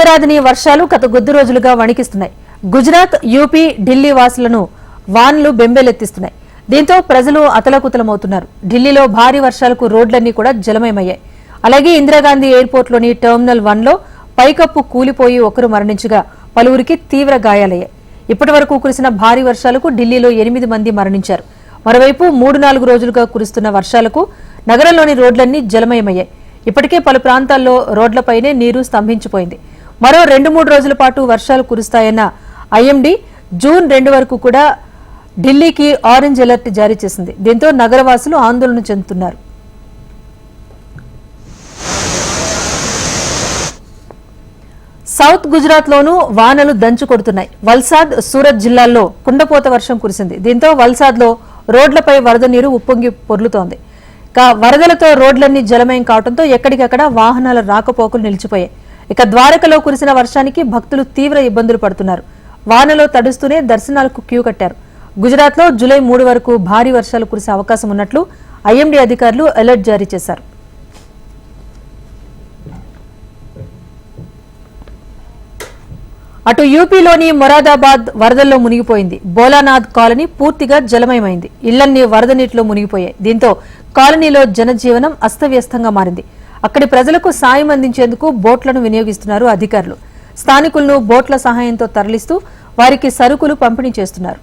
ఉత్తరాదిని వర్షాలు గత కొద్ది రోజులుగా వణికిస్తున్నాయి. గుజరాత్, యూపీ, ఢిల్లీ వాసులను వానలు బెంబేలెత్తిస్తున్నాయి. దీంతో ప్రజలు అతలకుతలమవుతున్నారు. ఢిల్లీలో భారీ వర్షాలకు రోడ్లన్నీ కూడా జలమయమయ్యాయి. అలాగే ఇందిరాగాంధీ ఎయిర్పోర్ట్లోని టెర్మినల్ 1లో పైకప్పు కూలిపోయి ఒకరు మరణించగా పలువురికి తీవ్ర గాయాలయ్యాయి. ఇప్పటి వరకు కురిసిన భారీ వర్షాలకు ఢిల్లీలో 8 మంది మరణించారు. మరోవైపు 3-4 రోజులుగా కురుస్తున్న వర్షాలకు నగరంలోని రోడ్లన్నీ జలమయమయ్యాయి. ఇప్పటికే పలు ప్రాంతాల్లో రోడ్లపైనే నీరు స్తంభించిపోయింది. మరో 2-3 రోజుల పాటు వర్షాలు కురుస్తాయన్న ఐఎండీ జూన్ 2 వరకు కూడా ఢిల్లీకి ఆరెంజ్ అలర్ట్ జారీ చేసింది. దీంతో నగరవాసులు ఆందోళన చెందుతున్నారు. సౌత్ గుజరాత్ లోనూ వానలు దంచు కొడుతున్నాయి. వల్సాద్, సూరత్ జిల్లాల్లో కుండపోత వర్షం కురిసింది. దీంతో వల్సాద్ లో రోడ్లపై వరద నీరు ఉప్పొంగి పొర్లుతోంది. వరదలతో రోడ్లన్నీ జలమయం కావడంతో ఎక్కడికక్కడ వాహనాల రాకపోకలు నిలిచిపోయాయి. ఇక ద్వారకలో కురిసిన వర్షానికి భక్తులు తీవ్ర ఇబ్బందులు పడుతున్నారు. వానలో తడుస్తూనే దర్శనాలకు క్యూ కట్టారు. గుజరాత్ లో జూలై 3 వరకు భారీ వర్షాలు కురిసే అవకాశం ఉన్నట్లు ఐఎండీ అధికారులు అలర్ట్ జారీ చేశారు. అటు యూపీలోని మొరాదాబాద్ వరదల్లో మునిగిపోయింది. బోలానాథ్ కాలనీ పూర్తిగా జలమయమైంది. ఇళ్లన్నీ వరద నీటిలో మునిగిపోయాయి. దీంతో కాలనీలో జనజీవనం అస్తవ్యస్తంగా మారింది. అక్కడి ప్రజలకు సాయం అందించేందుకు బోట్లను వినియోగిస్తున్నారు అధికారులు. స్థానికులను బోట్ల సహాయంతో తరలిస్తూ వారికి సరుకులు పంపిణీ చేస్తున్నారు.